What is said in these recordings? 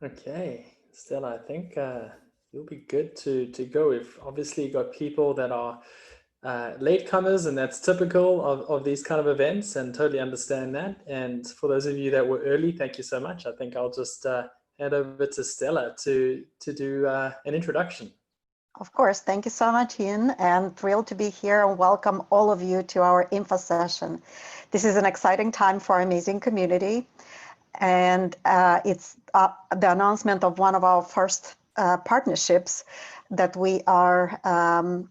Okay, Stella, I think you'll be good to go. We've obviously got people that are latecomers, and that's typical of these kind of events, and totally understand that. And for those of you that were early, thank you so much. I think I'll just hand over to Stella to do an introduction. Of course, thank you so much, Ian, and thrilled to be here and welcome all of you to our info session. This is an exciting time for Amazing Community, and it's the announcement of one of our first partnerships that we are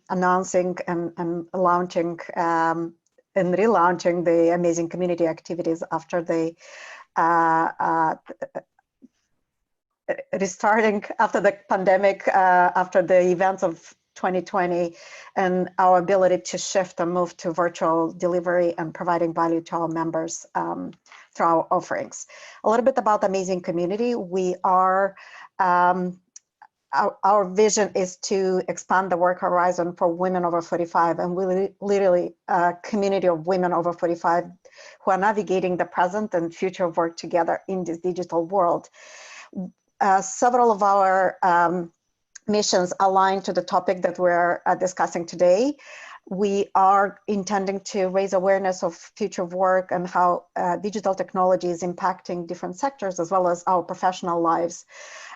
announcing and launching and relaunching the Amazing Community activities after the restarting after the pandemic, after the events of 2020, and our ability to shift and move to virtual delivery and providing value to our members through our offerings. A little bit about Amazing Community. We are, our vision is to expand the work horizon for women over 45, and we literally a community of women over 45 who are navigating the present and future of work together in this digital world. Several of our missions align to the topic that we're discussing today. We are intending to raise awareness of future of work and how digital technology is impacting different sectors, as well as our professional lives,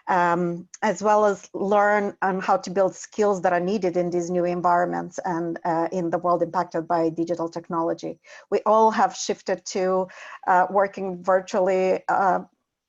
as well as learn on how to build skills that are needed in these new environments and in the world impacted by digital technology. We all have shifted to working virtually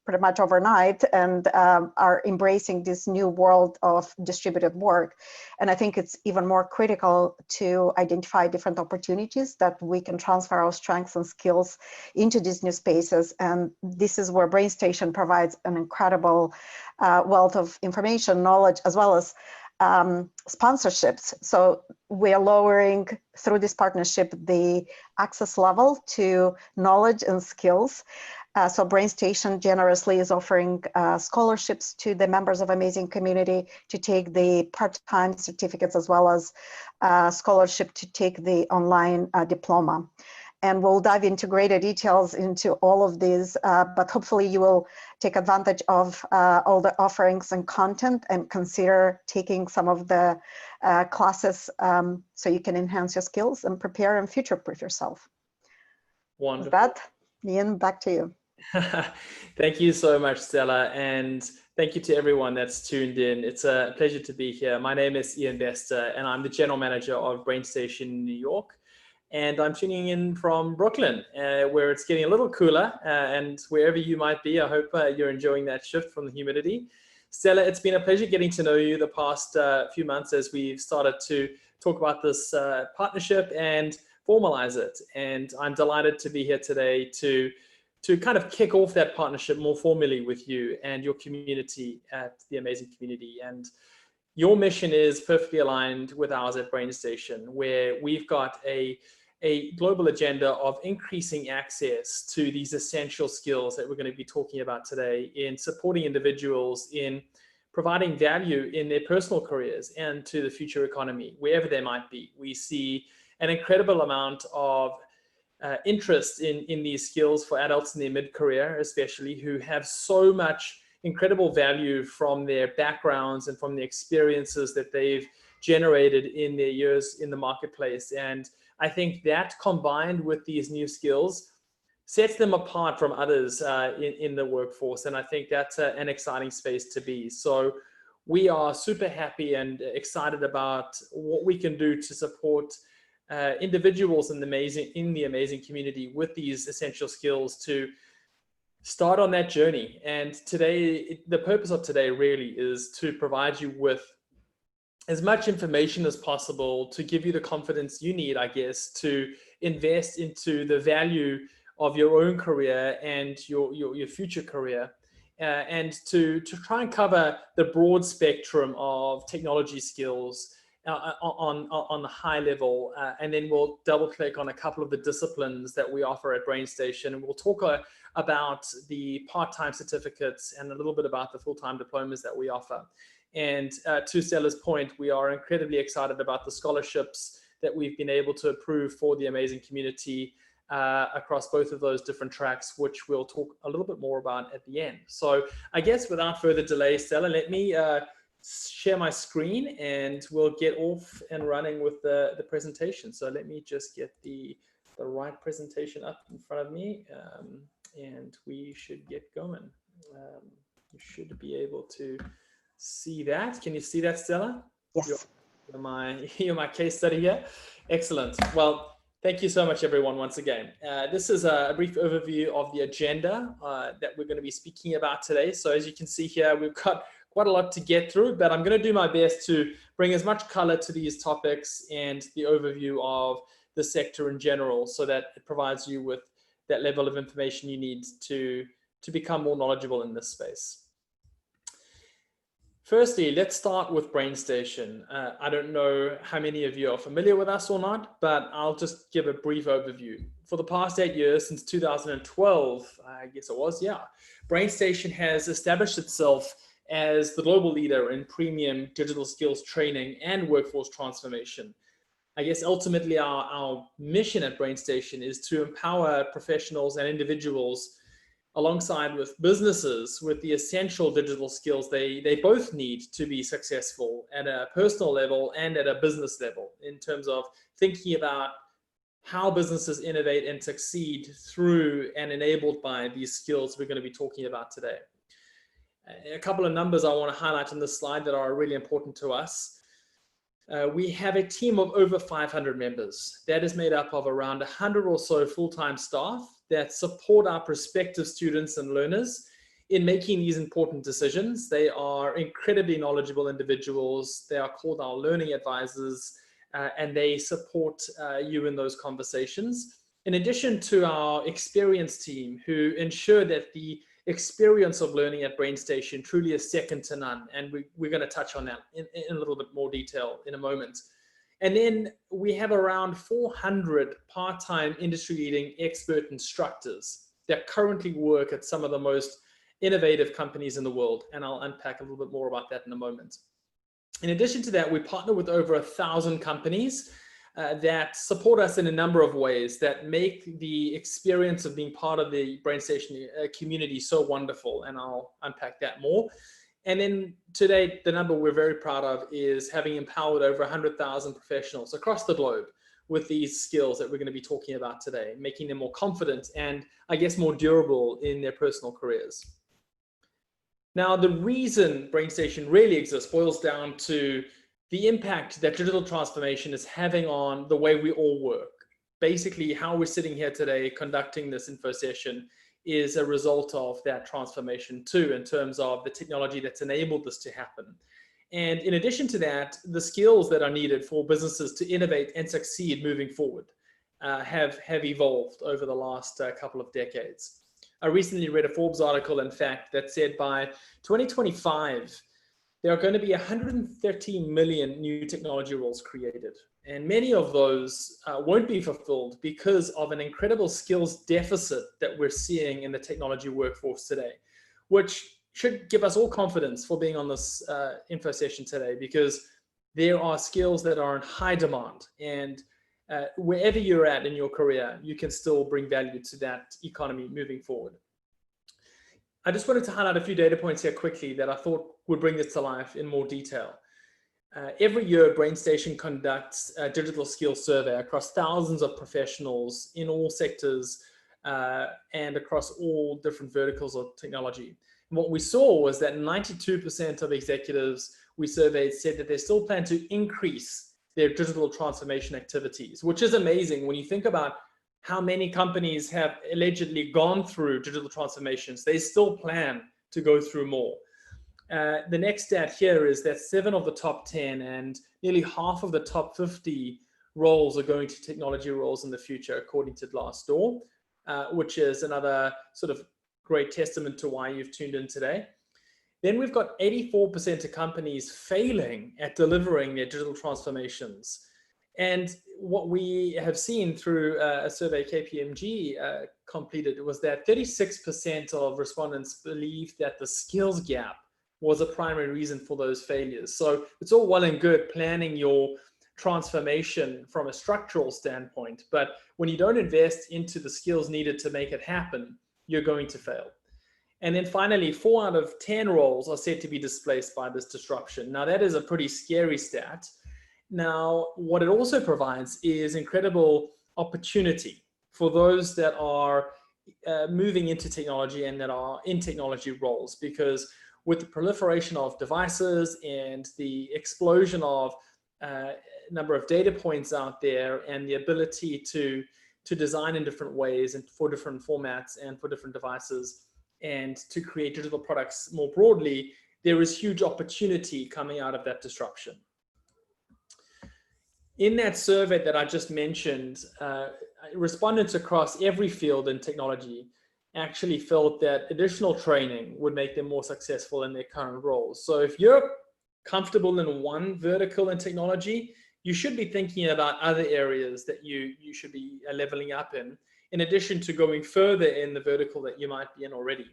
pretty much overnight, and are embracing this new world of distributed work. And I think it's even more critical to identify different opportunities that we can transfer our strengths and skills into these new spaces. And this is where BrainStation provides an incredible wealth of information, knowledge, as well as sponsorships. So we are lowering, through this partnership, the access level to knowledge and skills. So BrainStation generously is offering scholarships to the members of Amazing Community to take the part-time certificates, as well as scholarship to take the online diploma. And we'll dive into greater details into all of these, but hopefully you will take advantage of all the offerings and content and consider taking some of the classes so you can enhance your skills and prepare and future-proof yourself. Wonderful. With that, Ian, back to you. Thank you so much, Stella, and thank you to everyone that's tuned in. It's a pleasure to be here. My name is Ian Bester, and I'm the General Manager of BrainStation New York. And I'm tuning in from Brooklyn, where it's getting a little cooler, and wherever you might be, I hope you're enjoying that shift from the humidity. Stella, it's been a pleasure getting to know you the past few months as we've started to talk about this partnership and formalize it. And I'm delighted to be here today to kind of kick off that partnership more formally with you and your community at the Amazing Community. And your mission is perfectly aligned with ours at BrainStation, where we've got a global agenda of increasing access to these essential skills that we're going to be talking about today in supporting individuals in providing value in their personal careers and to the future economy, wherever they might be. We see an incredible amount of interest in these skills for adults in their mid-career, especially, who have so much incredible value from their backgrounds and from the experiences that they've generated in their years in the marketplace. And I think that, combined with these new skills, sets them apart from others in the workforce. And I think that's an exciting space to be. So we are super happy and excited about what we can do to support individuals in the amazing community with these essential skills to start on that journey. And today, the purpose of today really is to provide you with as much information as possible to give you the confidence you need, I guess, to invest into the value of your own career and your future career, and to try and cover the broad spectrum of technology skills on the high level, and then we'll double click on a couple of the disciplines that we offer at BrainStation, and we'll talk about the part-time certificates and a little bit about the full-time diplomas that we offer. And to Stella's point, we are incredibly excited about the scholarships that we've been able to approve for the Amazing Community across both of those different tracks, which we'll talk a little bit more about at the end. So I guess without further delay, Stella, let me share my screen and we'll get off and running with the presentation. So let me just get the right presentation up in front of me, and we should get going. You should be able to see that. Can you see that, Stella? Yes. You're my case study here. Excellent. Well, thank you so much, everyone, once again. This is a brief overview of the agenda that we're going to be speaking about today. So as you can see here, we've got quite a lot to get through, but I'm going to do my best to bring as much color to these topics and the overview of the sector in general, so that it provides you with that level of information you need to become more knowledgeable in this space. Firstly, let's start with BrainStation. I don't know how many of you are familiar with us or not, but I'll just give a brief overview. For the past 8 years, since 2012, I guess it was, yeah, BrainStation has established itself as the global leader in premium digital skills training and workforce transformation. I guess ultimately our mission at BrainStation is to empower professionals and individuals alongside with businesses with the essential digital skills they both need to be successful at a personal level and at a business level, in terms of thinking about how businesses innovate and succeed through and enabled by these skills we're going to be talking about today. A couple of numbers I want to highlight on this slide that are really important to us. We have a team of over 500 members. That is made up of around 100 or so full-time staff that support our prospective students and learners in making these important decisions. They are incredibly knowledgeable individuals. They are called our learning advisors, and they support you in those conversations. In addition to our experienced team, who ensure that the experience of learning at BrainStation truly is second to none. And we're going to touch on that in a little bit more detail in a moment. And then we have around 400 part-time industry-leading expert instructors that currently work at some of the most innovative companies in the world. And I'll unpack a little bit more about that in a moment. In addition to that, we partner with over 1,000 companies that support us in a number of ways that make the experience of being part of the BrainStation community so wonderful. And I'll unpack that more. And then today, the number we're very proud of is having empowered over 100,000 professionals across the globe with these skills that we're going to be talking about today, making them more confident and, I guess, more durable in their personal careers. Now, the reason BrainStation really exists boils down to the impact that digital transformation is having on the way we all work. Basically, how we're sitting here today conducting this info session is a result of that transformation too, in terms of the technology that's enabled this to happen. And in addition to that, the skills that are needed for businesses to innovate and succeed moving forward have evolved over the last couple of decades. I recently read a Forbes article, in fact, that said by 2025, there are going to be 130 million new technology roles created. And many of those won't be fulfilled because of an incredible skills deficit that we're seeing in the technology workforce today, which should give us all confidence for being on this info session today, because there are skills that are in high demand. And wherever you're at in your career, you can still bring value to that economy moving forward. I just wanted to highlight a few data points here quickly that I thought would bring this to life in more detail. Every year, BrainStation conducts a digital skills survey across thousands of professionals in all sectors and across all different verticals of technology. And what we saw was that 92% of executives we surveyed said that they still plan to increase their digital transformation activities, which is amazing when you think about how many companies have allegedly gone through digital transformations. They still plan to go through more. The next stat here is that 7 of the top 10 and nearly half of the top 50 roles are going to technology roles in the future, according to Glassdoor, which is another sort of great testament to why you've tuned in today. Then we've got 84% of companies failing at delivering their digital transformations. And what we have seen through a survey KPMG completed was that 36% of respondents believed that the skills gap was a primary reason for those failures. So it's all well and good planning your transformation from a structural standpoint, but when you don't invest into the skills needed to make it happen, you're going to fail. And then finally, 4 out of 10 roles are said to be displaced by this disruption. Now, that is a pretty scary stat. Now, what it also provides is incredible opportunity for those that are moving into technology and that are in technology roles, because with the proliferation of devices and the explosion of number of data points out there and the ability to design in different ways and for different formats and for different devices and to create digital products more broadly, there is huge opportunity coming out of that disruption. In that survey that I just mentioned, respondents across every field in technology actually felt that additional training would make them more successful in their current roles. So if you're comfortable in one vertical in technology, you should be thinking about other areas that you should be leveling up in addition to going further in the vertical that you might be in already.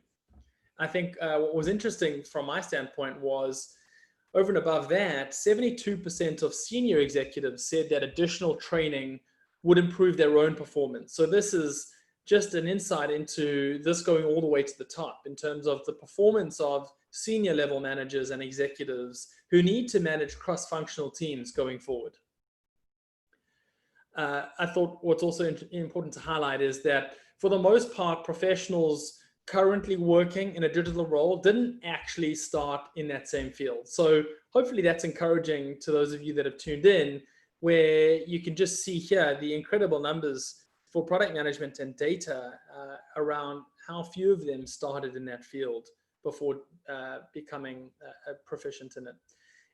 I think what was interesting from my standpoint was, over and above that, 72% of senior executives said that additional training would improve their own performance. So this is just an insight into this going all the way to the top in terms of the performance of senior level managers and executives who need to manage cross-functional teams going forward. I thought what's also important to highlight is that for the most part, professionals currently working in a digital role didn't actually start in that same field. So hopefully that's encouraging to those of you that have tuned in, where you can just see here the incredible numbers for product management and data around how few of them started in that field before becoming proficient in it.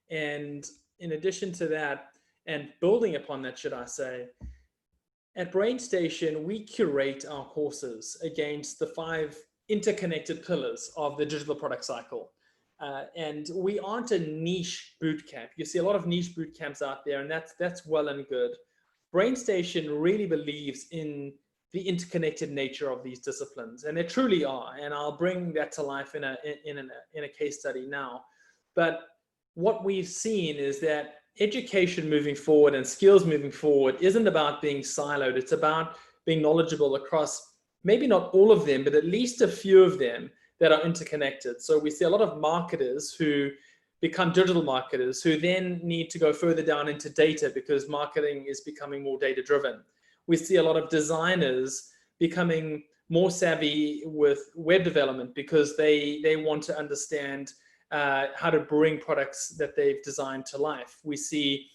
And in addition to that, and building upon that, should I say, at BrainStation, we curate our courses against the 5 interconnected pillars of the digital product cycle. And we aren't a niche bootcamp. You see a lot of niche bootcamps out there, and that's well and good. BrainStation really believes in the interconnected nature of these disciplines, and they truly are. And I'll bring that to life in a case study now. But what we've seen is that education moving forward and skills moving forward isn't about being siloed. It's about being knowledgeable across maybe not all of them, but at least a few of them that are interconnected. So we see a lot of marketers who become digital marketers who then need to go further down into data because marketing is becoming more data driven. We see a lot of designers becoming more savvy with web development because they want to understand how to bring products that they've designed to life. We see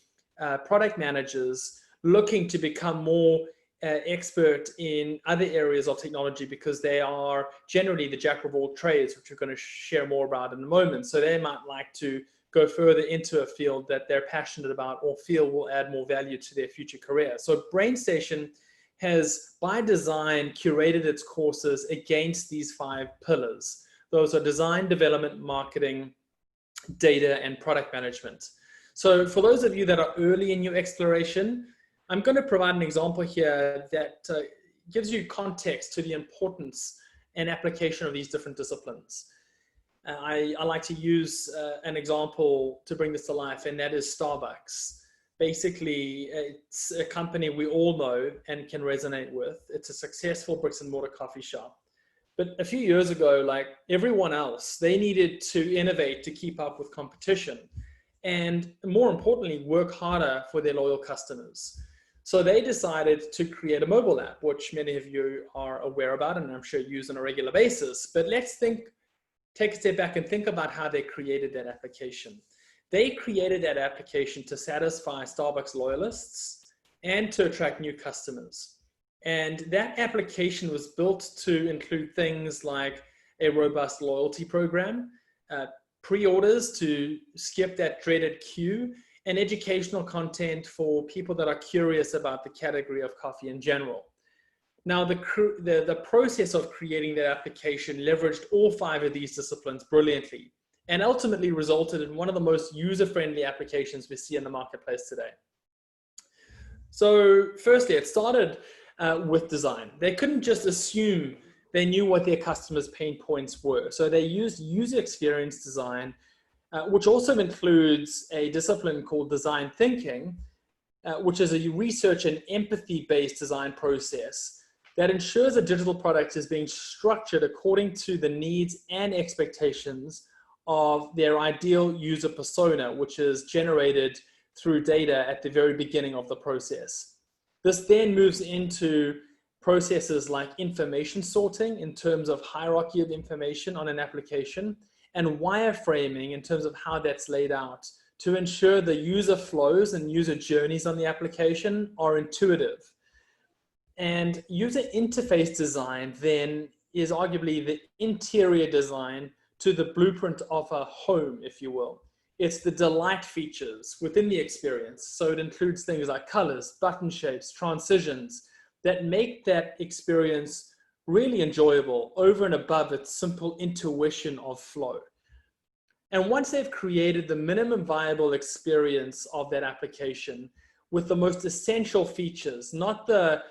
product managers looking to become more expert in other areas of technology because they are generally the jack of all trades, which we're going to share more about in a moment. So they might like to go further into a field that they're passionate about or feel will add more value to their future career. So BrainStation has, by design, curated its courses against these 5 pillars. Those are design, development, marketing, data, and product management. So for those of you that are early in your exploration, I'm going to provide an example here that gives you context to the importance and application of these different disciplines. I like to use an example to bring this to life, and that is Starbucks. Basically, it's a company we all know and can resonate with. It's a successful bricks and mortar coffee shop. But a few years ago, like everyone else, they needed to innovate to keep up with competition and, more importantly, work harder for their loyal customers. So they decided to create a mobile app, which many of you are aware about and I'm sure use on a regular basis. But let's take a step back and think about how they created that application. They created that application to satisfy Starbucks loyalists and to attract new customers. And that application was built to include things like a robust loyalty program, pre-orders to skip that dreaded queue, and educational content for people that are curious about the category of coffee in general. Now, the process of creating that application leveraged all 5 of these disciplines brilliantly and ultimately resulted in one of the most user-friendly applications we see in the marketplace today. So firstly, it started with design. They couldn't just assume they knew what their customers' pain points were. So they used user experience design, which also includes a discipline called design thinking, which is a research and empathy-based design process that ensures a digital product is being structured according to the needs and expectations of their ideal user persona, which is generated through data at the very beginning of the process. This then moves into processes like information sorting in terms of hierarchy of information on an application, and wireframing in terms of how that's laid out to ensure the user flows and user journeys on the application are intuitive. And user interface design then is arguably the interior design to the blueprint of a home, if you will. It's the delight features within the experience. So it includes things like colors, button shapes, transitions that make that experience really enjoyable over and above its simple intuition of flow. And once they've created the minimum viable experience of that application with the most essential features, not the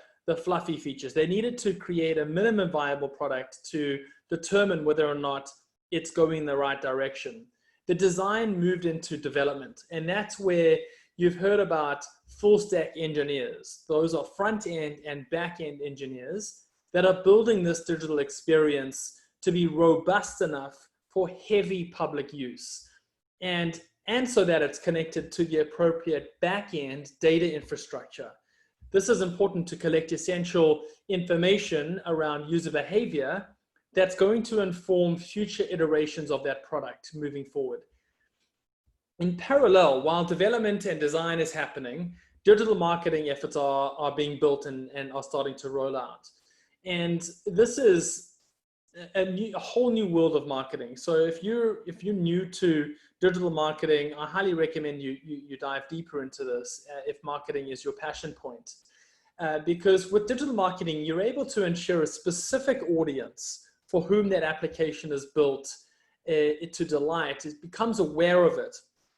fluffy features, they needed to create a minimum viable product to determine whether or not it's going in the right direction. The design moved into development, and that's where you've heard about full stack engineers. Those are front end and back end engineers that are building this digital experience to be robust enough for heavy public use, and so that it's connected to the appropriate back end data infrastructure. This is important to collect essential information around user behavior that's going to inform future iterations of that product moving forward. In parallel, while development and design is happening, digital marketing efforts are being built and are starting to roll out. And this is a whole new world of marketing. So if you're new to digital marketing, I highly recommend you dive deeper into this if marketing is your passion point. Because with digital marketing, you're able to ensure a specific audience for whom that application is built to delight, it becomes aware of it,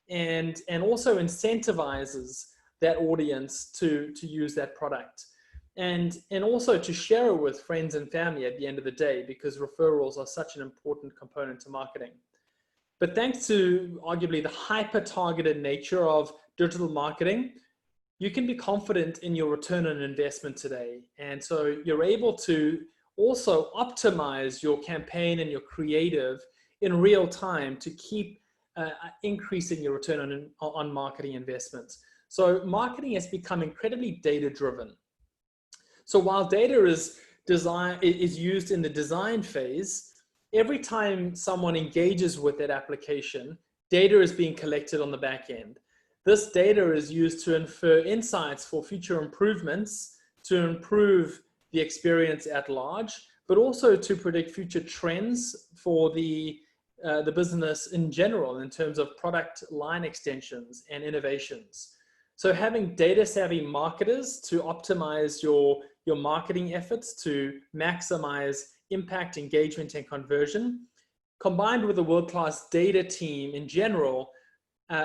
and also incentivizes that audience to use that product. And also to share it with friends and family at the end of the day, because referrals are such an important component to marketing. But thanks to arguably the hyper-targeted nature of digital marketing, you can be confident in your return on investment today. And so you're able to also optimize your campaign and your creative in real time to keep increasing your return on marketing investments. So marketing has become incredibly data-driven. So while data is used in the design phase, every time someone engages with that application, data is being collected on the back end. This data is used to infer insights for future improvements, to improve the experience at large, but also to predict future trends for the business in general in terms of product line extensions and innovations. So having data-savvy marketers to optimize your marketing efforts to maximize impact, engagement, and conversion, combined with a world-class data team in general,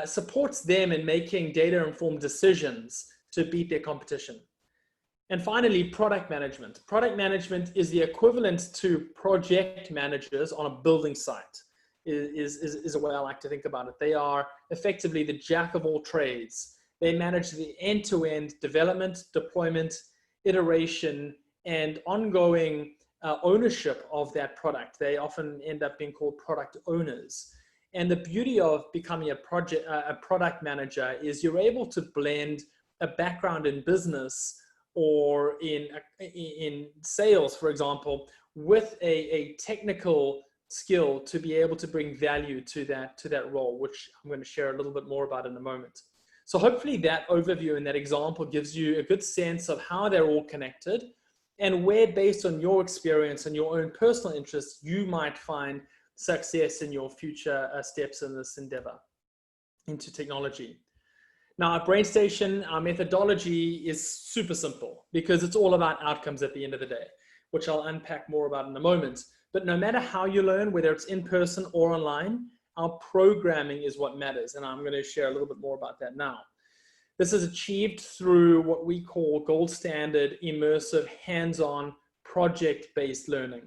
supports them in making data-informed decisions to beat their competition. And finally, product management. Product management is the equivalent to project managers on a building site, is the way I like to think about it. They are effectively the jack of all trades. They manage the end-to-end development, deployment, iteration, and ongoing ownership of that product. They often end up being called product owners. And the beauty of becoming a product manager is you're able to blend a background in business or in sales, for example, with a technical skill to be able to bring value to that role, which I'm going to share a little bit more about in a moment. So hopefully that overview and that example gives you a good sense of how they're all connected and where, based on your experience and your own personal interests, you might find success in your future steps in this endeavor into technology. Now at BrainStation, our methodology is super simple because it's all about outcomes at the end of the day, which I'll unpack more about in a moment. But no matter how you learn, whether it's in person or online, our programming is what matters. And I'm going to share a little bit more about that now. This is achieved through what we call gold standard, immersive, hands-on, project-based learning.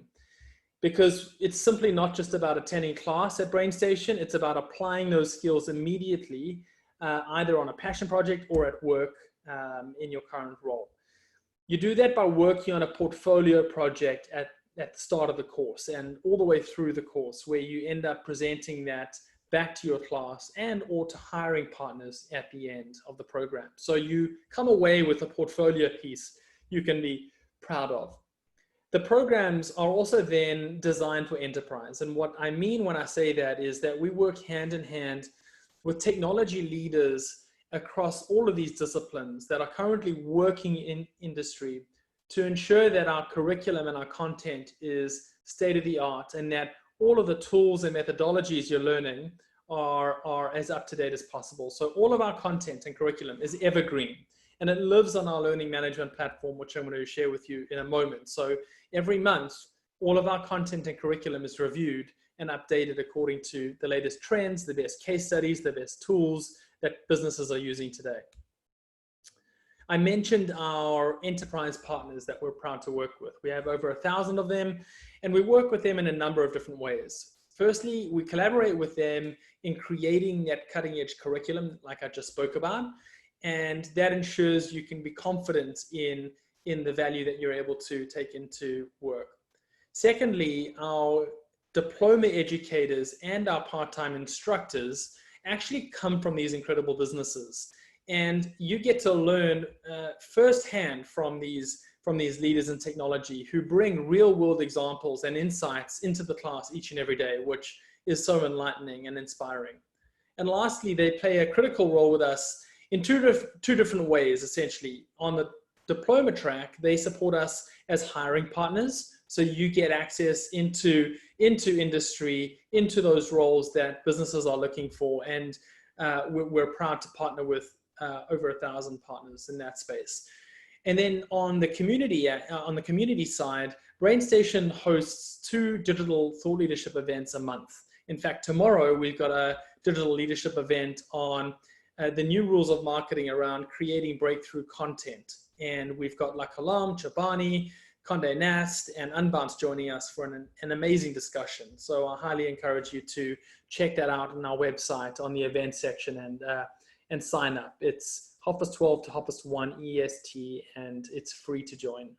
Because it's simply not just about attending class at BrainStation, it's about applying those skills immediately, either on a passion project or at work in your current role. You do that by working on a portfolio project at the start of the course and all the way through the course, where you end up presenting that back to your class and or to hiring partners at the end of the program. So you come away with a portfolio piece you can be proud of. The programs are also then designed for enterprise. And what I mean when I say that is that we work hand in hand with technology leaders across all of these disciplines that are currently working in industry to ensure that our curriculum and our content is state of the art, and that all of the tools and methodologies you're learning are as up to date as possible. So all of our content and curriculum is evergreen, and it lives on our learning management platform, which I'm going to share with you in a moment. So every month, all of our content and curriculum is reviewed and updated according to the latest trends, the best case studies, the best tools that businesses are using today. I mentioned our enterprise partners that we're proud to work with. We have over 1,000 of them, and we work with them in a number of different ways. Firstly, we collaborate with them in creating that cutting edge curriculum like I just spoke about, and that ensures you can be confident in the value that you're able to take into work. Secondly, our diploma educators and our part-time instructors actually come from these incredible businesses, and you get to learn firsthand from these leaders in technology who bring real-world examples and insights into the class each and every day, which is so enlightening and inspiring. And lastly, they play a critical role with us in two different ways, essentially. On the diploma track, they support us as hiring partners, so you get access into industry, into those roles that businesses are looking for, and we're proud to partner with over 1,000 partners in that space. And then on the community side, BrainStation hosts 2 digital thought leadership events a month. In fact, tomorrow we've got a digital leadership event on the new rules of marketing around creating breakthrough content. And we've got Lakalam, Chabani, Condé Nast, and Unbounce joining us for an amazing discussion. So I highly encourage you to check that out on our website on the event section and sign up. It's 12:30 to 1:30 EST, and it's free to join.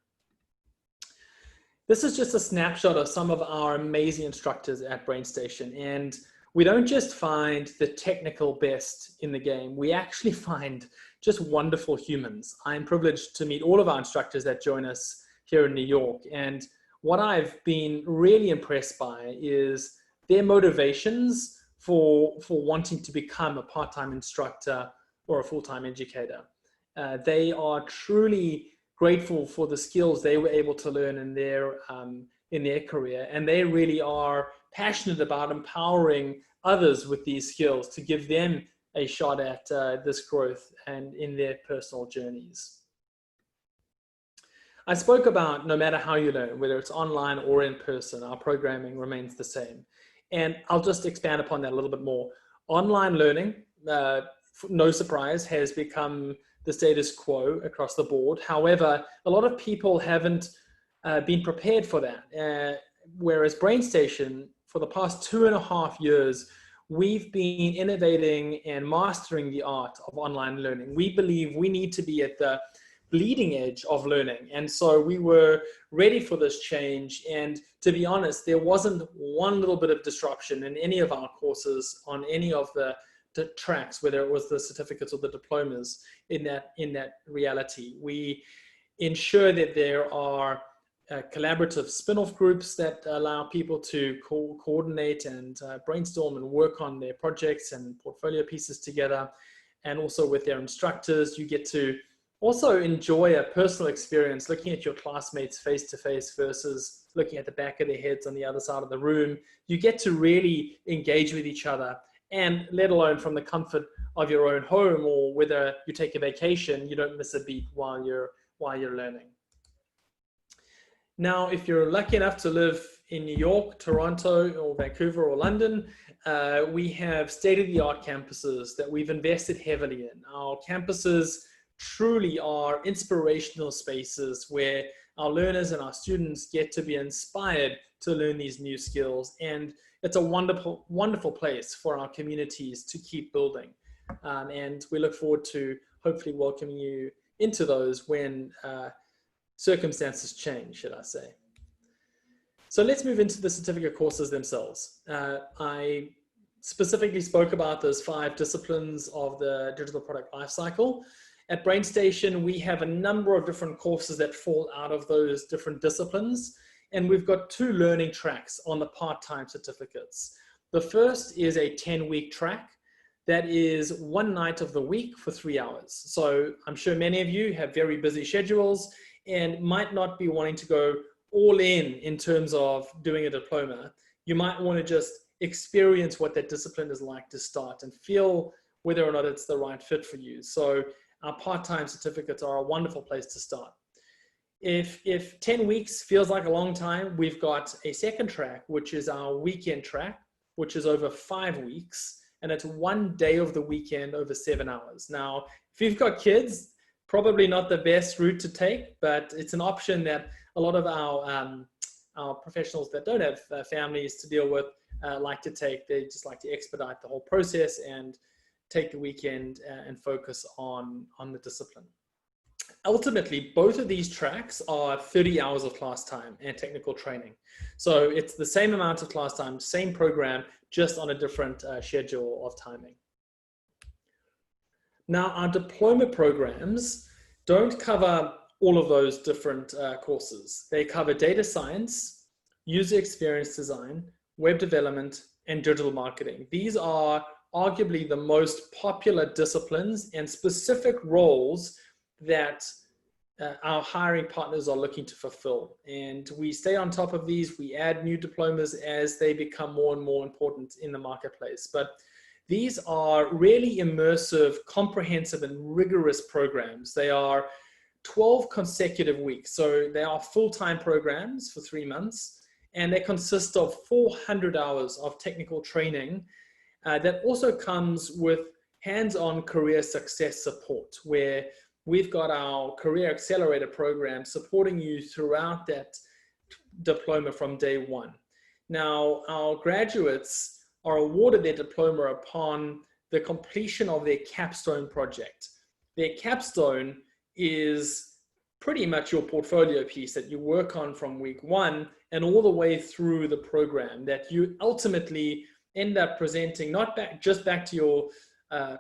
This is just a snapshot of some of our amazing instructors at BrainStation, and we don't just find the technical best in the game, we actually find just wonderful humans. I'm privileged to meet all of our instructors that join us here in New York, and what I've been really impressed by is their motivations for wanting to become a part-time instructor or a full-time educator. They are truly grateful for the skills they were able to learn in their career, and they really are passionate about empowering others with these skills to give them a shot at this growth and in their personal journeys. I spoke about no matter how you learn, whether it's online or in person, our programming remains the same. And I'll just expand upon that a little bit more. Online learning, no surprise, has become the status quo across the board. However, a lot of people haven't been prepared for that. Whereas BrainStation, for the past 2.5 years, we've been innovating and mastering the art of online learning. We believe we need to be at the bleeding edge of learning. And so we were ready for this change. And to be honest, there wasn't one little bit of disruption in any of our courses on any of the tracks, whether it was the certificates or the diplomas in that reality. We ensure that there are collaborative spin-off groups that allow people to coordinate and brainstorm and work on their projects and portfolio pieces together. And also with their instructors, you get to also enjoy a personal experience looking at your classmates face to face versus looking at the back of their heads on the other side of the room. You get to really engage with each other, and let alone from the comfort of your own home, or whether you take a vacation, you don't miss a beat while you're learning. Now, if you're lucky enough to live in New York, Toronto, or Vancouver, or London, we have state-of-the-art campuses that we've invested heavily in. Our campuses truly are inspirational spaces where our learners and our students get to be inspired to learn these new skills. And it's a wonderful, wonderful place for our communities to keep building. And we look forward to hopefully welcoming you into those when circumstances change, should I say. So let's move into the certificate courses themselves. I specifically spoke about those 5 disciplines of the digital product lifecycle. At BrainStation, we have a number of different courses that fall out of those different disciplines, and we've got 2 learning tracks on the part-time certificates. The first is a 10-week track that is 1 night of the week for 3 hours. So I'm sure many of you have very busy schedules and might not be wanting to go all in terms of doing a diploma. You might want to just experience what that discipline is like to start and feel whether or not it's the right fit for you. So our part-time certificates are a wonderful place to start. If 10 weeks feels like a long time, we've got a second track, which is our weekend track, which is over 5 weeks, and it's 1 day of the weekend over 7 hours. Now, if you've got kids, probably not the best route to take, but it's an option that a lot of our professionals that don't have families to deal with like to take. They just like to expedite the whole process and take the weekend and focus on the discipline. Ultimately, both of these tracks are 30 hours of class time and technical training. So it's the same amount of class time, same program, just on a different schedule of timing. Now, our diploma programs don't cover all of those different courses. They cover data science, user experience design, web development, and digital marketing. These are arguably the most popular disciplines and specific roles that our hiring partners are looking to fulfill. And we stay on top of these. We add new diplomas as they become more and more important in the marketplace. But these are really immersive, comprehensive, and rigorous programs. They are 12 consecutive weeks. So they are full-time programs for 3 months, and they consist of 400 hours of technical training that also comes with hands-on career success support, where we've got our career accelerator program supporting you throughout that diploma from day 1. Now, our graduates are awarded their diploma upon the completion of their capstone project. Their capstone is pretty much your portfolio piece that you work on from week 1 and all the way through the program, that you ultimately end up presenting not just back to your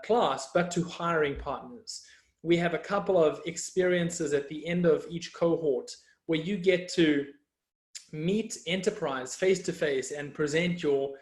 class, but to hiring partners. We have a couple of experiences at the end of each cohort where you get to meet enterprise face-to-face and present your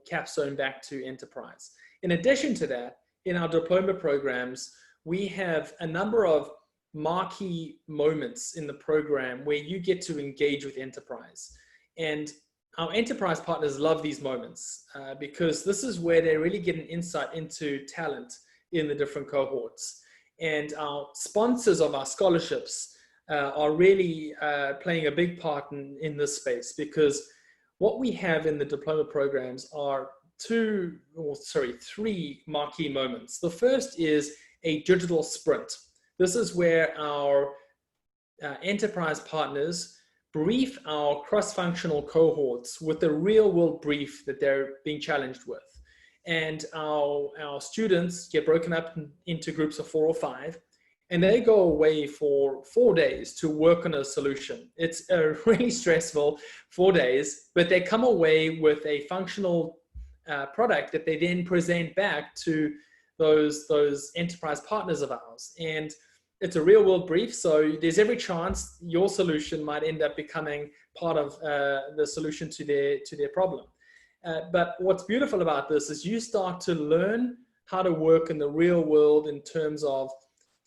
capstone back to enterprise. In addition to that, in our diploma programs, we have a number of marquee moments in the program where you get to engage with enterprise. And our enterprise partners love these moments because this is where they really get an insight into talent in the different cohorts. And our sponsors of our scholarships are really playing a big part in this space, because what we have in the diploma programs are 3 marquee moments. The first is a digital sprint. This is where our enterprise partners brief our cross-functional cohorts with the real-world brief that they're being challenged with. And our students get broken up into groups of 4 or 5, and they go away for 4 days to work on a solution. It's a really stressful 4 days, but they come away with a functional product that they then present back to those enterprise partners of ours. And it's a real world brief, so there's every chance your solution might end up becoming part of the solution to their problem. But what's beautiful about this is you start to learn how to work in the real world in terms of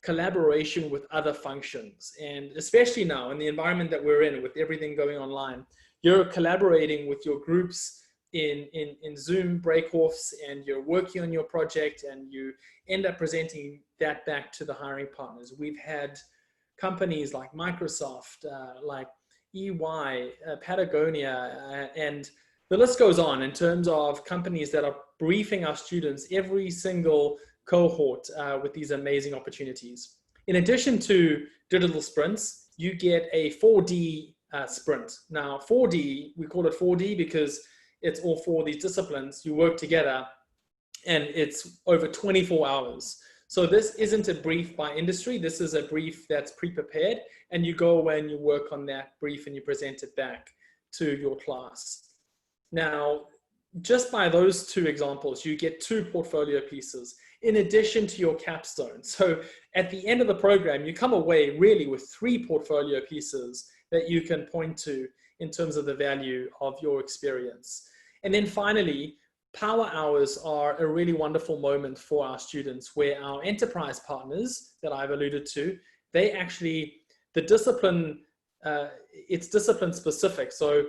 collaboration with other functions. And especially now in the environment that we're in, with everything going online, you're collaborating with your groups in Zoom break-offs, and you're working on your project, and you end up presenting that back to the hiring partners. We've had companies like Microsoft, like EY, Patagonia, and the list goes on in terms of companies that are briefing our students every single cohort with these amazing opportunities. In addition to digital sprints, you get a 4D sprint. Now, 4D, we call it 4D because it's all 4 of these disciplines. You work together, and it's over 24 hours. So this isn't a brief by industry. This is a brief that's pre-prepared, and you go away and you work on that brief and you present it back to your class. Now, just by those two examples, you get 2 portfolio pieces in addition to your capstone. So at the end of the program, you come away really with 3 portfolio pieces that you can point to in terms of the value of your experience. And then finally, power hours are a really wonderful moment for our students, where our enterprise partners that I've alluded to, they actually, the discipline, it's discipline specific. So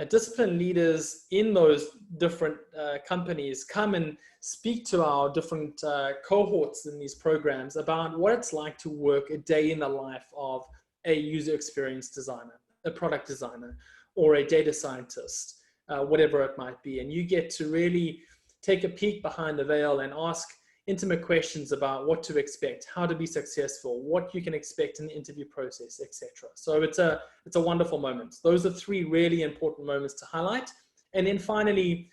discipline leaders in those different companies come and speak to our different cohorts in these programs about what it's like to work a day in the life of a user experience designer, a product designer, or a data scientist, whatever it might be. And you get to really take a peek behind the veil and ask intimate questions about what to expect, how to be successful, what you can expect in the interview process, etc. So it's a wonderful moment. Those are 3 really important moments to highlight. And then finally,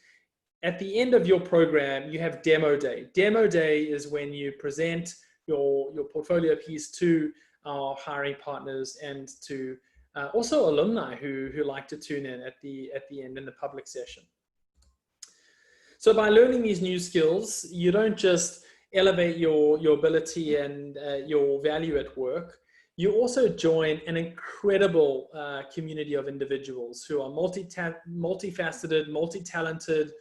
at the end of your program, you have demo day. Demo day is when you present your portfolio piece to our hiring partners and to also alumni who like to tune in at the end in the public session. So by learning these new skills, you don't just elevate your ability and your value at work. You also join an incredible community of individuals who are multifaceted, multi-talented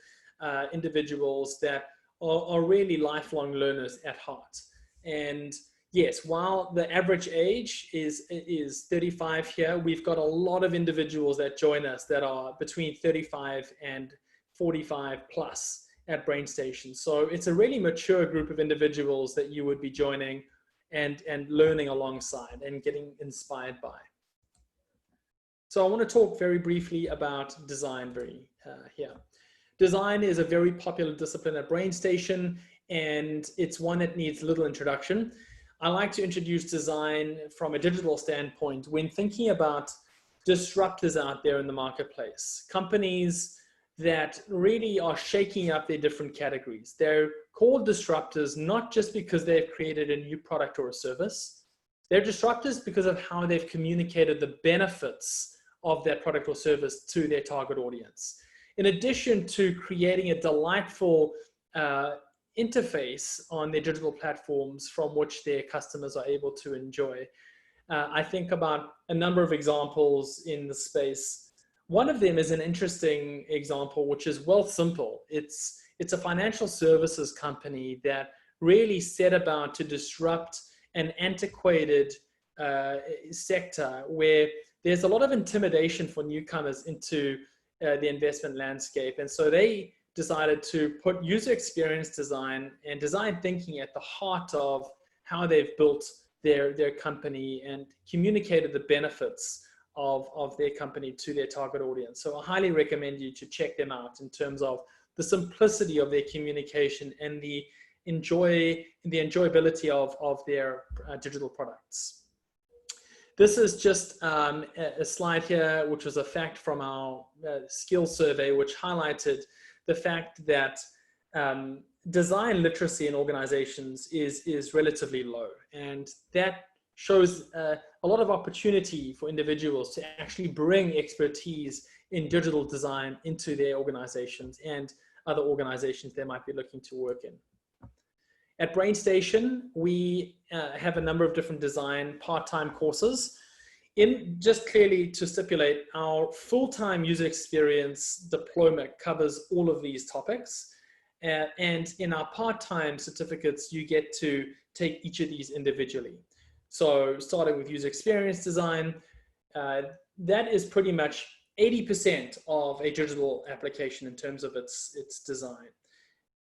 individuals that are really lifelong learners at heart. And yes, while the average age is 35 here, we've got a lot of individuals that join us that are between 35 and 45 plus at BrainStation. So it's a really mature group of individuals that you would be joining and learning alongside and getting inspired by. So I want to talk very briefly about design here. Design is a very popular discipline at BrainStation, and it's one that needs little introduction. I like to introduce design from a digital standpoint when thinking about disruptors out there in the marketplace, companies that really are shaking up their different categories. They're called disruptors not just because they've created a new product or a service. They're disruptors because of how they've communicated the benefits of that product or service to their target audience. In addition to creating a delightful interface on their digital platforms from which their customers are able to enjoy. I think about a number of examples in the space. One of them is an interesting example, which is Wealthsimple. It's a financial services company that really set about to disrupt an antiquated sector where there's a lot of intimidation for newcomers into the investment landscape. And so they decided to put user experience design and design thinking at the heart of how they've built their company and communicated the benefits of their company to their target audience. So I highly recommend you to check them out in terms of the simplicity of their communication and the enjoyability of their digital products. This is just a slide here, which was a fact from our skills survey, which highlighted the fact that design literacy in organizations is relatively low. And that shows a lot of opportunity for individuals to actually bring expertise in digital design into their organizations and other organizations they might be looking to work in. At BrainStation, we have a number of different design part-time courses. Just clearly to stipulate, our full-time user experience diploma covers all of these topics. And in our part-time certificates, you get to take each of these individually. So starting with user experience design, that is pretty much 80% of a digital application in terms of its design.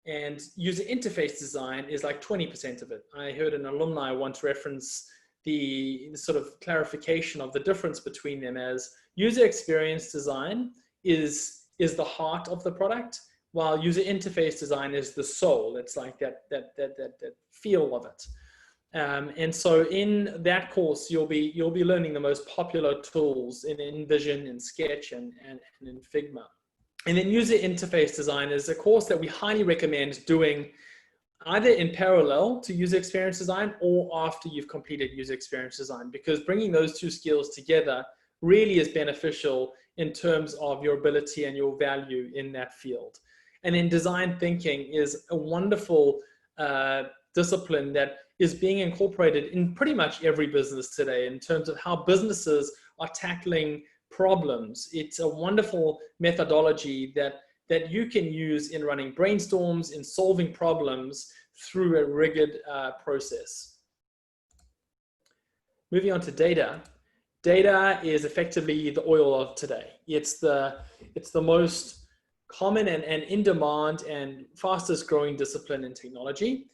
And user interface design is like 20% of it. I heard an alumni once reference the sort of clarification of the difference between them as user experience design is the heart of the product, while user interface design is the soul. It's like that feel of it. And so in that course, you'll be learning the most popular tools in InVision, in Sketch, and in Figma. And then user interface design is a course that we highly recommend doing either in parallel to user experience design or after you've completed user experience design, because bringing those two skills together really is beneficial in terms of your ability and your value in that field. And then design thinking is a wonderful discipline that is being incorporated in pretty much every business today in terms of how businesses are tackling problems. It's a wonderful methodology that you can use in running brainstorms, in solving problems through a rigid process. Moving on to data. Data is effectively the oil of today. It's the most common and in demand and fastest growing discipline in technology.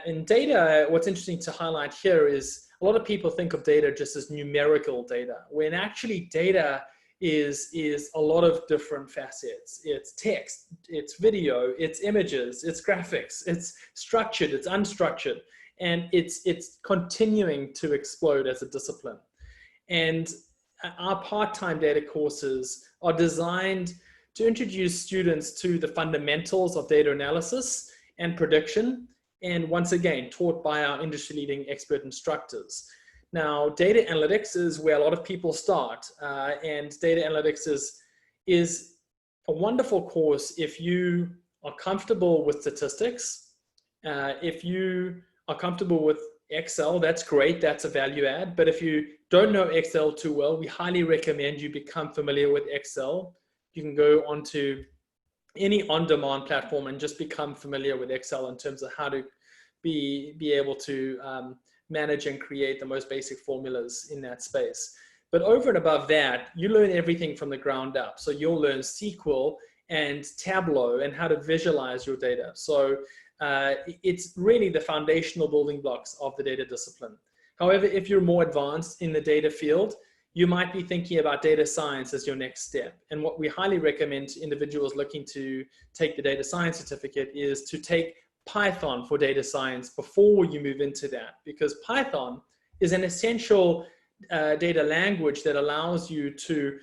In data, what's interesting to highlight here is a lot of people think of data just as numerical data, when actually data is a lot of different facets. It's text, it's video, it's images, it's graphics, it's structured, it's unstructured, and it's continuing to explode as a discipline. And our part-time data courses are designed to introduce students to the fundamentals of data analysis and prediction, and once again, taught by our industry-leading expert instructors. Now, data analytics is where a lot of people start, and data analytics is a wonderful course if you are comfortable with statistics. If you are comfortable with Excel, that's great, that's a value add. But if you don't know Excel too well, we highly recommend you become familiar with Excel. You can go onto any on-demand platform and just become familiar with Excel in terms of how to be able to manage and create the most basic formulas in that space. But over and above that, you learn everything from the ground up. So you'll learn SQL and Tableau and how to visualize your data. So it's really the foundational building blocks of the data discipline. However, if you're more advanced in the data field, you might be thinking about data science as your next step. And what we highly recommend to individuals looking to take the data science certificate is to take Python for data science before you move into that, because Python is an essential data language that allows you to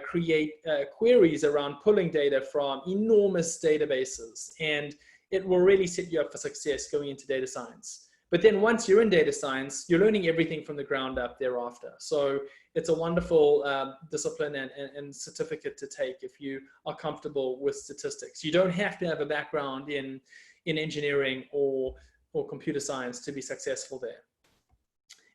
create queries around pulling data from enormous databases, and it will really set you up for success going into data science. But then once you're in data science, you're learning everything from the ground up thereafter. So it's a wonderful discipline and certificate to take if you are comfortable with statistics. You don't have to have a background in engineering or computer science to be successful there.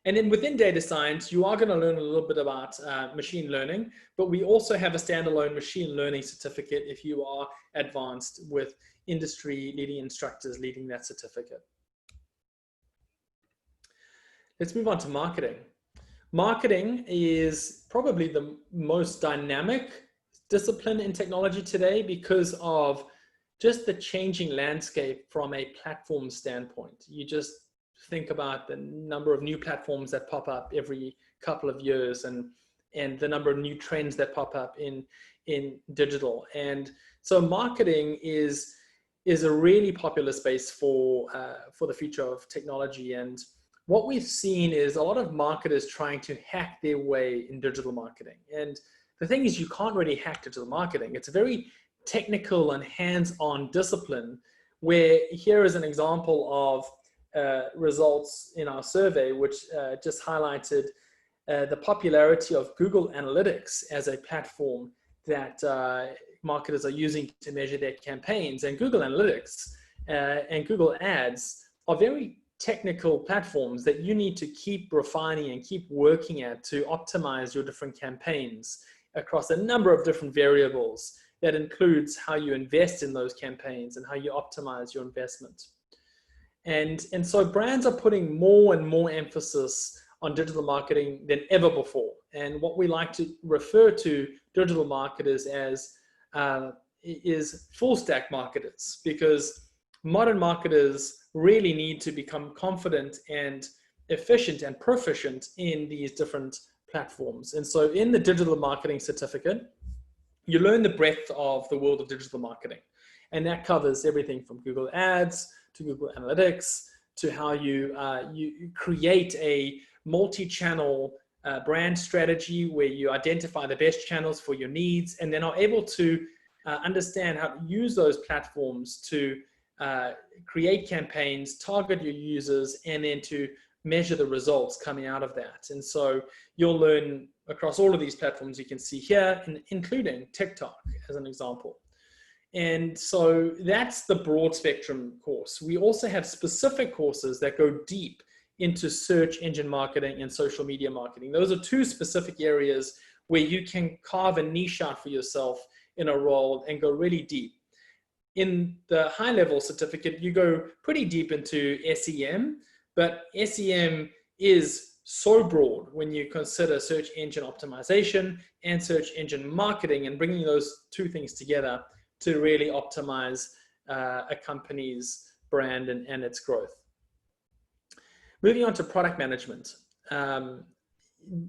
And then within data science, you are going to learn a little bit about machine learning, but we also have a standalone machine learning certificate if you are advanced with industry leading instructors leading that certificate. Let's move on to marketing. Marketing is probably the most dynamic discipline in technology today because of just the changing landscape from a platform standpoint. You just think about the number of new platforms that pop up every couple of years and the number of new trends that pop up in digital. And so marketing is a really popular space for the future of technology. And what we've seen is a lot of marketers trying to hack their way in digital marketing. And the thing is, you can't really hack digital marketing. It's a very technical and hands-on discipline, where here is an example of results in our survey, which just highlighted the popularity of Google Analytics as a platform that marketers are using to measure their campaigns. And Google Analytics and Google Ads are very technical platforms that you need to keep refining and keep working at to optimize your different campaigns across a number of different variables. That includes how you invest in those campaigns and how you optimize your investment. And so brands are putting more and more emphasis on digital marketing than ever before. And what we like to refer to digital marketers as is full stack marketers, because modern marketers really need to become confident and efficient and proficient in these different platforms. And so in the digital marketing certificate, you learn the breadth of the world of digital marketing. And that covers everything from Google Ads to Google Analytics to how you create a multi-channel brand strategy where you identify the best channels for your needs and then are able to understand how to use those platforms to create campaigns, target your users, and then to measure the results coming out of that. And so you'll learn across all of these platforms you can see here, including TikTok as an example. And so that's the broad spectrum course. We also have specific courses that go deep into search engine marketing and social media marketing. Those are two specific areas where you can carve a niche out for yourself in a role and go really deep. In the high level certificate, you go pretty deep into SEM, but SEM is so broad when you consider search engine optimization and search engine marketing, and bringing those two things together to really optimize a company's brand and its growth. Moving on to product management.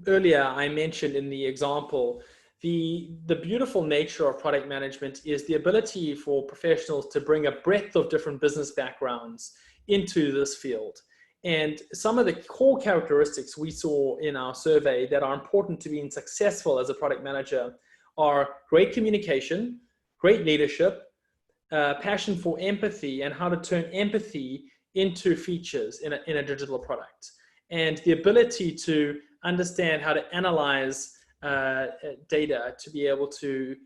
Earlier, I mentioned in the example, the beautiful nature of product management is the ability for professionals to bring a breadth of different business backgrounds into this field. And some of the core characteristics we saw in our survey that are important to being successful as a product manager are great communication, great leadership, passion for empathy, and how to turn empathy into features in a digital product, and the ability to understand how to analyze data to be able to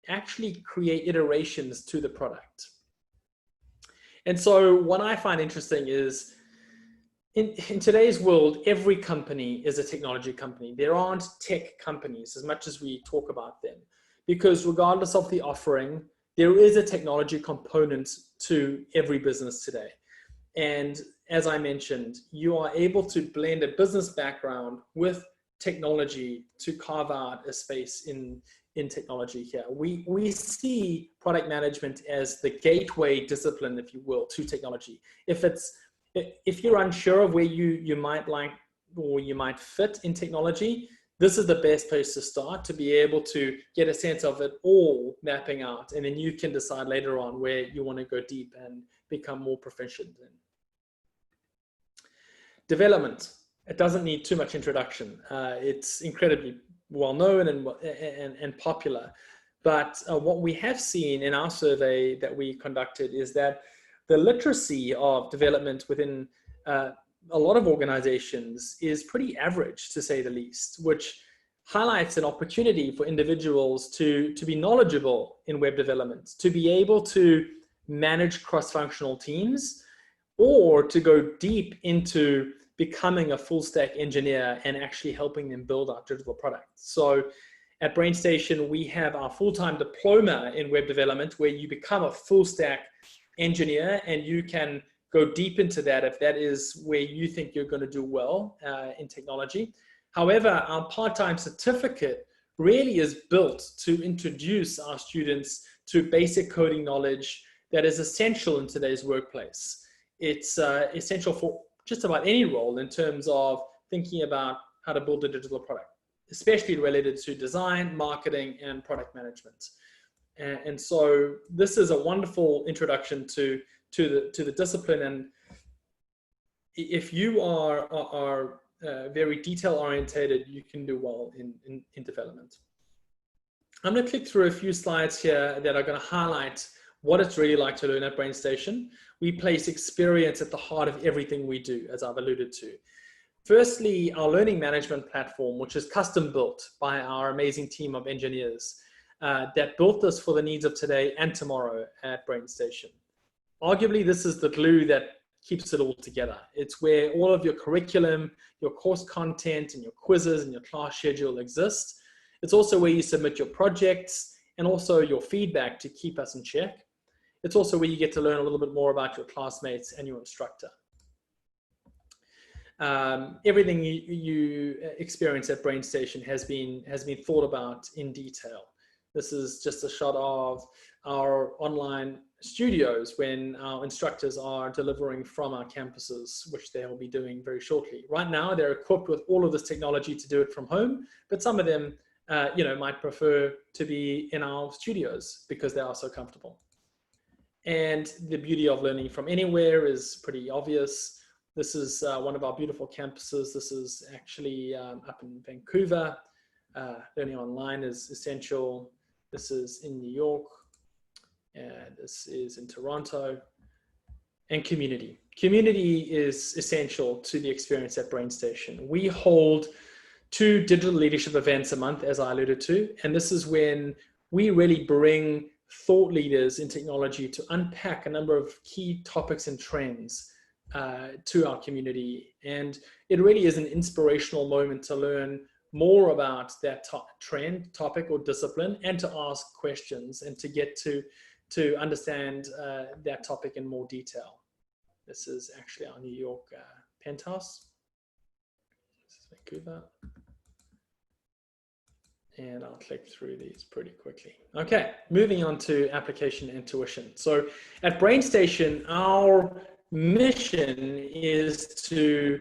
actually create iterations to the product. And so what I find interesting is in today's world, every company is a technology company. There aren't tech companies as much as we talk about them, because regardless of the offering, there is a technology component to every business today. And as I mentioned, you are able to blend a business background with technology to carve out a space in technology here. We see product management as the gateway discipline, if you will, to technology. If you're unsure of where you might like or you might fit in technology, this is the best place to start, to be able to get a sense of it all mapping out. And then you can decide later on where you want to go deep and become more proficient in. Development. It doesn't need too much introduction. It's incredibly well known and popular. But what we have seen in our survey that we conducted is that the literacy of development within a lot of organizations is pretty average, to say the least, which highlights an opportunity for individuals to be knowledgeable in web development, to be able to manage cross-functional teams, or to go deep into becoming a full stack engineer and actually helping them build our digital products. So at BrainStation, we have our full-time diploma in web development, where you become a full stack engineer and you can go deep into that if that is where you think you're going to do well in technology. However, our part-time certificate really is built to introduce our students to basic coding knowledge that is essential in today's workplace. It's essential for just about any role in terms of thinking about how to build a digital product, especially related to design, marketing, and product management. And so this is a wonderful introduction to the discipline. And if you are very detail orientated, you can do well in development. I'm going to click through a few slides here that are going to highlight what it's really like to learn at BrainStation. We place experience at the heart of everything we do, as I've alluded to. Firstly, our learning management platform, which is custom built by our amazing team of engineers that built this for the needs of today and tomorrow at BrainStation. Arguably, this is the glue that keeps it all together. It's where all of your curriculum, your course content, and your quizzes and your class schedule exist. It's also where you submit your projects and also your feedback to keep us in check. It's also where you get to learn a little bit more about your classmates and your instructor. Everything you experience at BrainStation has been thought about in detail. This is just a shot of our online studios when our instructors are delivering from our campuses, which they will be doing very shortly. Right now, they're equipped with all of this technology to do it from home, but some of them might prefer to be in our studios because they are so comfortable. And the beauty of learning from anywhere is pretty obvious. This is one of our beautiful campuses. This is actually up in Vancouver. Learning online is essential. This is in New York. And this is in Toronto. and community. Community is essential to the experience at BrainStation. We hold 2 digital leadership events a month, as I alluded to, and this is when we really bring thought leaders in technology to unpack a number of key topics and trends to our community. And it really is an inspirational moment to learn more about that trend, topic, or discipline, and to ask questions and to get to understand that topic in more detail. This is actually our New York penthouse. This is Vancouver. And I'll click through these pretty quickly. Okay, moving on to application and tuition. So at BrainStation, our mission is to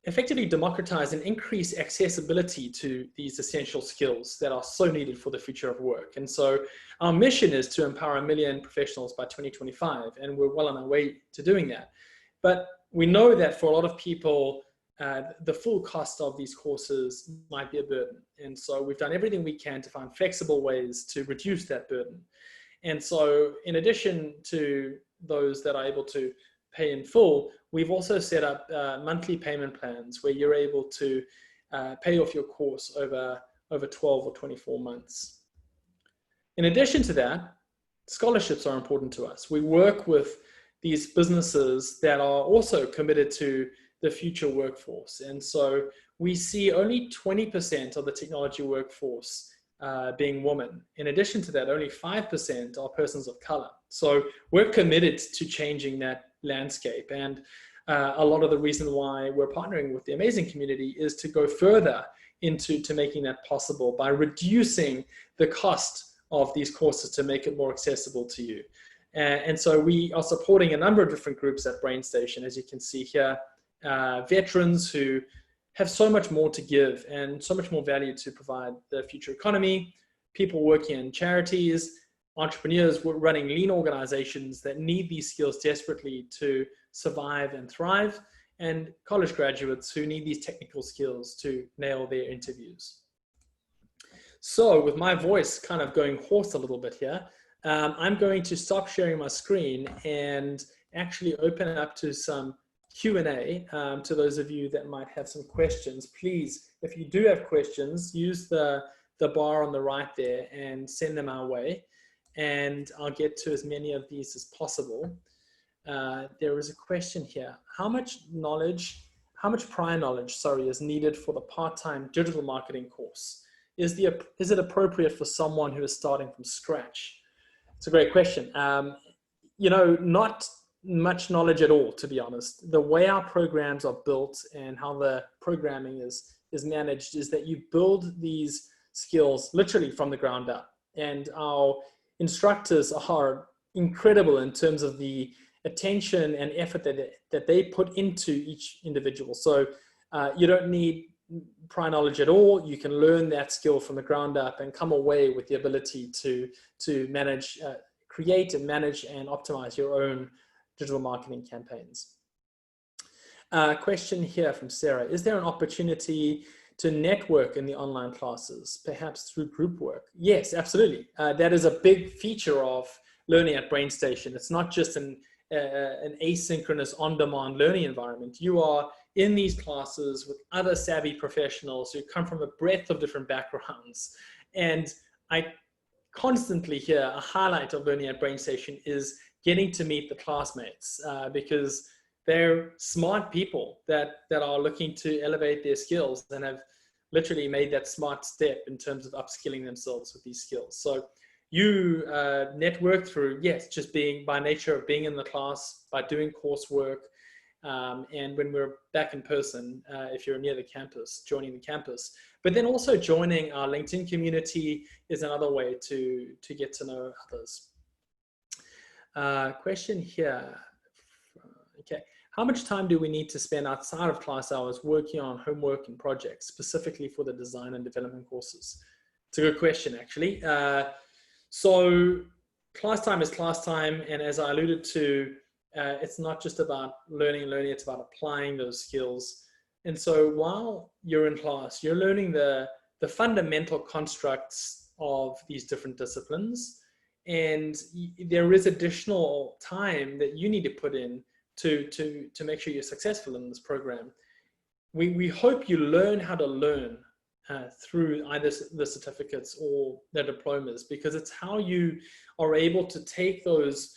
effectively democratize and increase accessibility to these essential skills that are so needed for the future of work. And so our mission is to empower 1 million professionals by 2025, and we're well on our way to doing that. But we know that for a lot of people, the full cost of these courses might be a burden. And so we've done everything we can to find flexible ways to reduce that burden. And so in addition to those that are able to pay in full, we've also set up monthly payment plans where you're able to pay off your course over 12 or 24 months. In addition to that, scholarships are important to us. We work with these businesses that are also committed to the future workforce. And so we see only 20% of the technology workforce being women. In addition to that, only 5% are persons of color. So we're committed to changing that landscape. And a lot of the reason why we're partnering with the Amazing community is to go further into making that possible by reducing the cost of these courses to make it more accessible to you. And so we are supporting a number of different groups at BrainStation, as you can see here. Veterans who have so much more to give and so much more value to provide the future economy, people working in charities, entrepreneurs running lean organizations that need these skills desperately to survive and thrive, and college graduates who need these technical skills to nail their interviews. So with my voice kind of going hoarse a little bit here, I'm going to stop sharing my screen and actually open it up to some Q&A to those of you that might have some questions. Please, if you do have questions, use the bar on the right there and send them our way, and I'll get to as many of these as possible. There is a question here. How much prior knowledge, is needed for the part-time digital marketing course? Is it appropriate for someone who is starting from scratch? It's a great question. Not much knowledge at all, to be honest. The way our programs are built and how the programming is managed is that you build these skills literally from the ground up. And our instructors are incredible in terms of the attention and effort that they put into each individual. So you don't need prior knowledge at all. You can learn that skill from the ground up and come away with the ability to manage, create and manage and optimize your own digital marketing campaigns. Question here from Sarah. Is there an opportunity to network in the online classes, perhaps through group work? Yes, absolutely. That is a big feature of learning at BrainStation. It's not just an asynchronous on-demand learning environment. You are in these classes with other savvy professionals who come from a breadth of different backgrounds. And I constantly hear a highlight of learning at BrainStation is getting to meet the classmates because they're smart people that are looking to elevate their skills and have literally made that smart step in terms of upskilling themselves with these skills. So you network through, yes, just being by nature of being in the class, by doing coursework, and when we're back in person, if you're near the campus, joining the campus. But then also joining our LinkedIn community is another way to get to know others. Question here. Okay. How much time do we need to spend outside of class hours working on homework and projects, specifically for the design and development courses? It's a good question, actually. So class time is class time. And as I alluded to, it's not just about learning, it's about applying those skills. And so while you're in class, you're learning the fundamental constructs of these different disciplines. And there is additional time that you need to put in to make sure you're successful in this program. We hope you learn how to learn through either the certificates or the diplomas, because it's how you are able to take those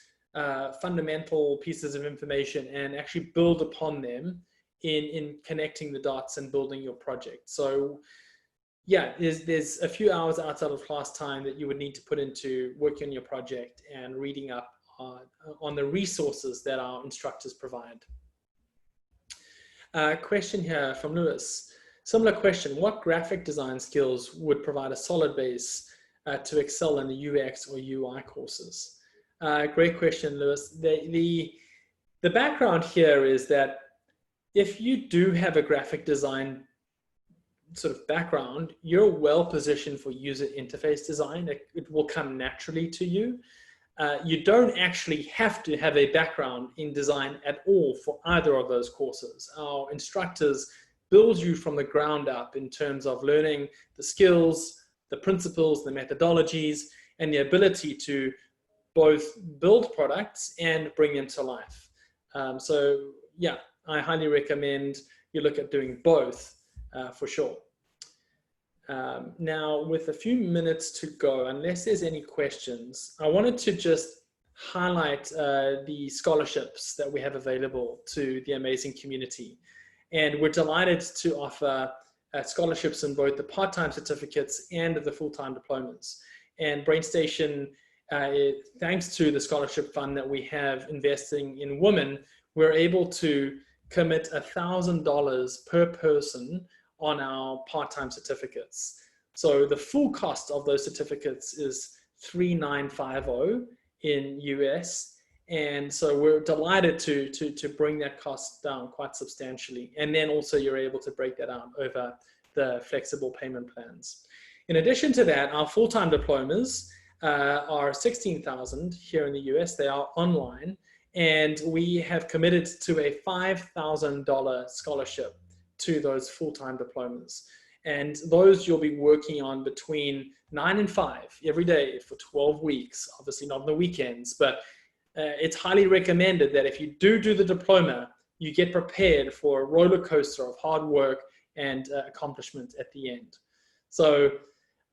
fundamental pieces of information and actually build upon them in connecting the dots and building your project. So yeah, there's a few hours outside of class time that you would need to put into working on your project and reading up on the resources that our instructors provide. Question here from Lewis. Similar question, what graphic design skills would provide a solid base to excel in the UX or UI courses? Great question, Lewis. The background here is that if you do have a graphic design sort of background, you're well positioned for user interface design. It will come naturally to you. You don't actually have to have a background in design at all for either of those courses. Our instructors build you from the ground up in terms of learning the skills, the principles, the methodologies, and the ability to both build products and bring them to life. So yeah, I highly recommend you look at doing both for sure. Now, with a few minutes to go, unless there's any questions, I wanted to just highlight the scholarships that we have available to the amazing community. And we're delighted to offer scholarships in both the part-time certificates and the full-time diplomas. And BrainStation, thanks to the scholarship fund that we have investing in women, we're able to commit $1,000 per person on our part-time certificates. So the full cost of those certificates is $3,950 in US. And so we're delighted to bring that cost down quite substantially. And then also you're able to break that out over the flexible payment plans. In addition to that, our full-time diplomas are $16,000 here in the US. They are online. And we have committed to a $5,000 scholarship to those full-time diplomas. And those you'll be working on between 9 and 5 every day for 12 weeks, obviously not on the weekends, but it's highly recommended that if you do the diploma, you get prepared for a roller coaster of hard work and accomplishment at the end. So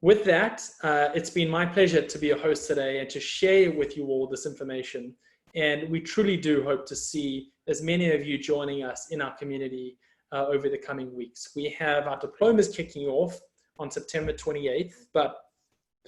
with that, it's been my pleasure to be a host today and to share with you all this information. And we truly do hope to see as many of you joining us in our community over the coming weeks. We have our diplomas kicking off on September 28th, but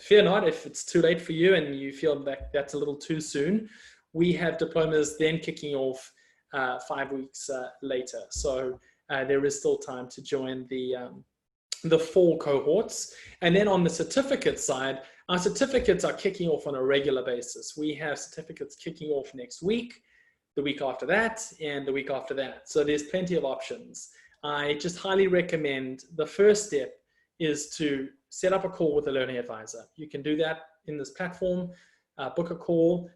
fear not if it's too late for you and you feel like that's a little too soon. We have diplomas then kicking off 5 weeks later. So there is still time to join the fall cohorts. And then on the certificate side, our certificates are kicking off on a regular basis. We have certificates kicking off next week, the week after that, and the week after that. So there's plenty of options. I just highly recommend the first step is to set up a call with a learning advisor. You can do that in this platform, book a call,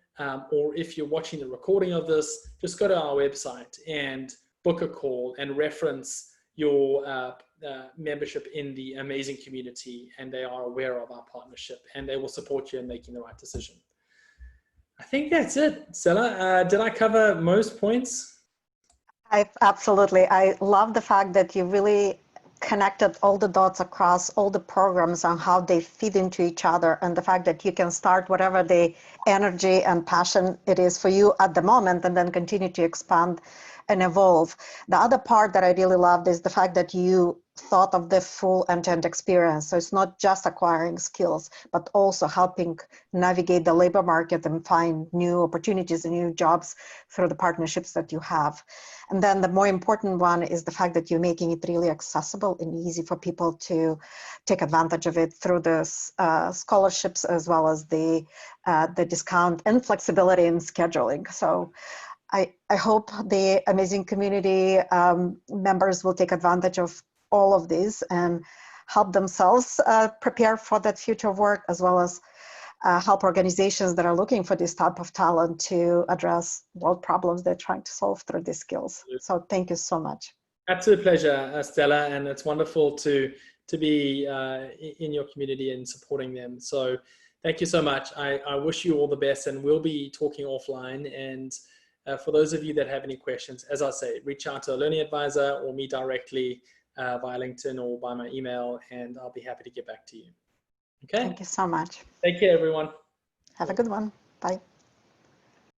or if you're watching the recording of this, just go to our website and book a call and reference your membership in the amazing community, and they are aware of our partnership and they will support you in making the right decision. I think that's it. Stella, did I cover most points? Absolutely. I love the fact that you really connected all the dots across all the programs and how they feed into each other, and the fact that you can start whatever the energy and passion it is for you at the moment and then continue to expand and evolve. The other part that I really loved is the fact that you thought of the full end-to-end experience. So it's not just acquiring skills, but also helping navigate the labor market and find new opportunities and new jobs through the partnerships that you have. And then the more important one is the fact that you're making it really accessible and easy for people to take advantage of it through the scholarships, as well as the discount and flexibility in scheduling. So I hope the amazing community members will take advantage of all of these and help themselves prepare for that future work, as well as help organizations that are looking for this type of talent to address world problems they're trying to solve through these skills. So thank you so much. Absolute pleasure, Stella, and it's wonderful to be in your community and supporting them. So thank you so much. I wish you all the best, and we'll be talking offline, and For those of you that have any questions, as I say, reach out to a learning advisor or me directly via LinkedIn or by my email, and I'll be happy to get back to you. Okay. Thank you so much. Take care, everyone. Have a good one. Bye.